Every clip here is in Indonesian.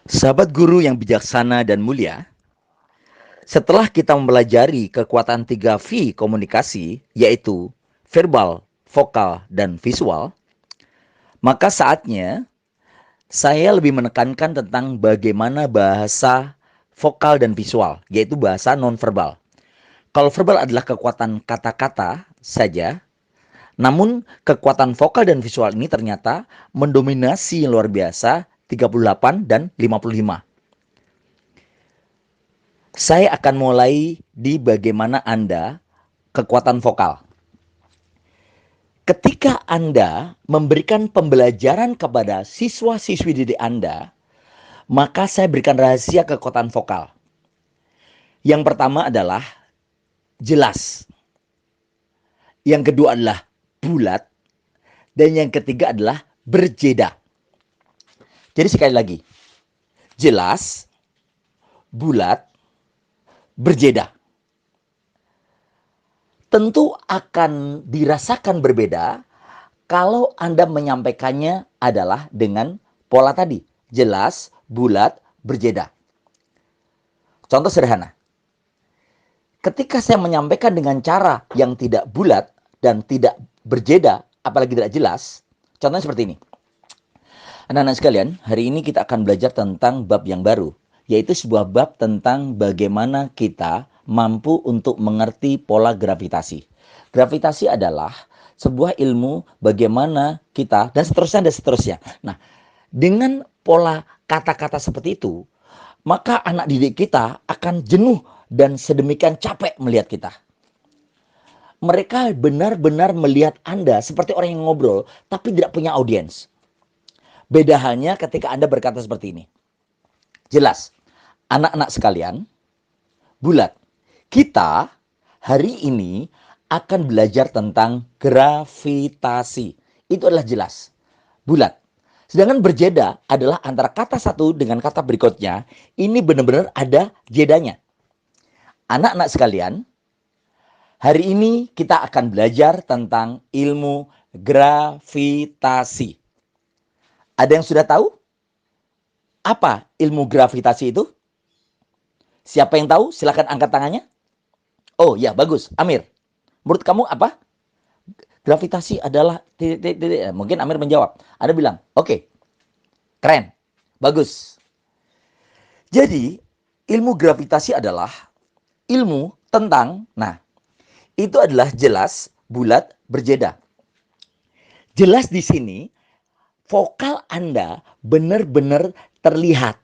Sahabat guru yang bijaksana dan mulia, setelah kita mempelajari kekuatan 3V komunikasi, yaitu verbal, vokal, dan visual, maka saatnya saya lebih menekankan tentang bagaimana bahasa vokal dan visual, yaitu bahasa nonverbal. Kalau verbal adalah kekuatan kata-kata saja, namun kekuatan vokal dan visual ini ternyata mendominasi yang luar biasa 38 dan 55. Saya akan mulai di bagaimana Anda kekuatan vokal. Ketika Anda memberikan pembelajaran kepada siswa-siswi didik Anda, maka saya berikan rahasia kekuatan vokal. Yang pertama adalah jelas. Yang kedua adalah bulat. Dan yang ketiga adalah berjeda. Jadi sekali lagi, jelas, bulat, berjeda. Tentu akan dirasakan berbeda kalau Anda menyampaikannya adalah dengan pola tadi, jelas, bulat, berjeda. Contoh sederhana. Ketika saya menyampaikan dengan cara yang tidak bulat dan tidak berjeda, apalagi tidak jelas, contohnya seperti ini. Anak-anak sekalian, hari ini kita akan belajar tentang bab yang baru, yaitu sebuah bab tentang bagaimana kita mampu untuk mengerti pola gravitasi. Gravitasi adalah sebuah ilmu bagaimana kita dan seterusnya. Nah, dengan pola kata-kata seperti itu, maka anak didik kita akan jenuh dan sedemikian capek melihat kita. Mereka benar-benar melihat Anda seperti orang yang ngobrol, tapi tidak punya audiens. Beda halnya ketika Anda berkata seperti ini. Jelas, anak-anak sekalian, bulat. Kita hari ini akan belajar tentang gravitasi. Itu adalah jelas, bulat. Sedangkan berjeda adalah antara kata satu dengan kata berikutnya. Ini benar-benar ada jedanya. Anak-anak sekalian, hari ini kita akan belajar tentang ilmu gravitasi. Ada yang sudah tahu apa ilmu gravitasi itu? Siapa yang tahu? Silakan angkat tangannya. Oh ya, bagus. Amir, menurut kamu apa? Gravitasi adalah mungkin Amir menjawab. Ada bilang, oke, keren, bagus. Jadi, ilmu gravitasi adalah ilmu tentang, nah, itu adalah jelas, bulat, berjeda. Jelas di sini, vokal Anda benar-benar terlihat,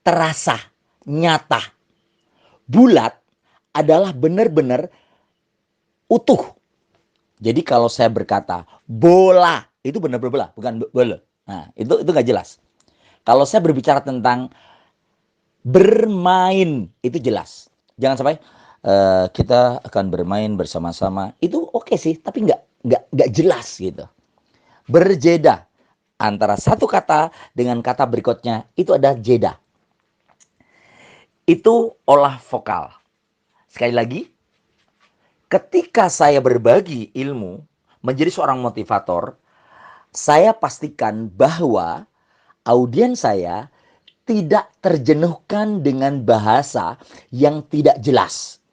terasa, nyata. Bulat adalah benar-benar utuh. Jadi kalau saya berkata bola, itu benar bola, bukan bola. Nah, itu nggak jelas. Kalau saya berbicara tentang bermain, itu jelas. Jangan sampai kita akan bermain bersama-sama. Itu oke sih, tapi nggak jelas gitu. Berjeda antara satu kata dengan kata berikutnya, itu ada jeda. Itu olah vokal. Sekali lagi, ketika saya berbagi ilmu menjadi seorang motivator, saya pastikan bahwa audiens saya tidak terjenuhkan dengan bahasa yang tidak jelas.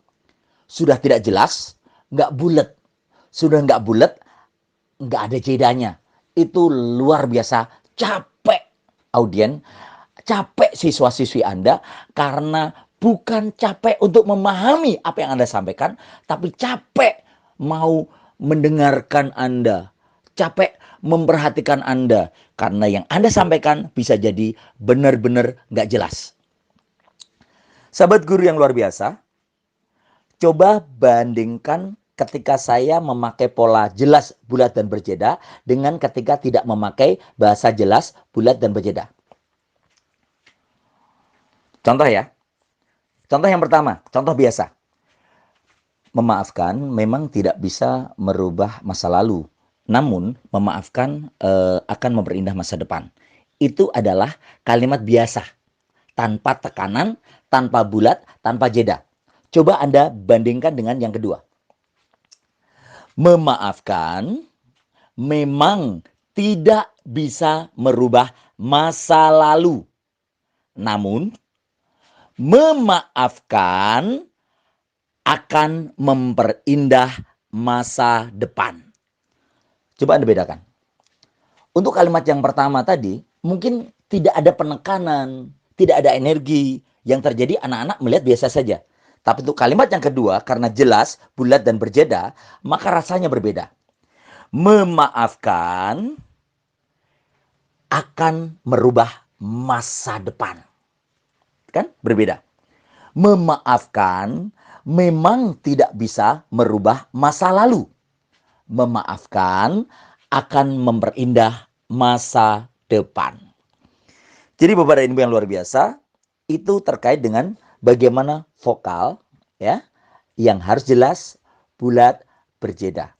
Sudah tidak jelas, nggak bulat. Sudah nggak bulat, nggak ada jedanya. Itu luar biasa capek audiens, capek siswa-siswi Anda karena bukan capek untuk memahami apa yang Anda sampaikan, tapi capek mau mendengarkan Anda, capek memperhatikan Anda karena yang Anda sampaikan bisa jadi benar-benar nggak jelas. Sahabat guru yang luar biasa, coba bandingkan ketika saya memakai pola jelas, bulat, dan berjeda dengan ketika tidak memakai bahasa jelas, bulat, dan berjeda. Contoh ya. Contoh yang pertama, contoh biasa. Memaafkan memang tidak bisa merubah masa lalu. Namun memaafkan akan memperindah masa depan. Itu adalah kalimat biasa. Tanpa tekanan, tanpa bulat, tanpa jeda. Coba Anda bandingkan dengan yang kedua. Memaafkan memang tidak bisa merubah masa lalu. Namun, memaafkan akan memperindah masa depan. Coba Anda bedakan. Untuk kalimat yang pertama tadi, mungkin tidak ada penekanan, tidak ada energi. Yang terjadi anak-anak melihat biasa saja. Tapi untuk kalimat yang kedua, karena jelas, bulat dan berjeda, maka rasanya berbeda. Memaafkan akan merubah masa depan. Kan berbeda. Memaafkan memang tidak bisa merubah masa lalu. Memaafkan akan memperindah masa depan. Jadi Bapak dan Ibu yang luar biasa, itu terkait dengan bagaimana vokal ya yang harus jelas, bulat, berjeda.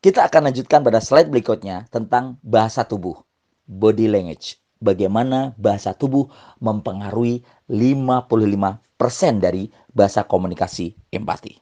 Kita akan lanjutkan pada slide berikutnya tentang bahasa tubuh, body language. Bagaimana bahasa tubuh mempengaruhi 55% dari bahasa komunikasi empati.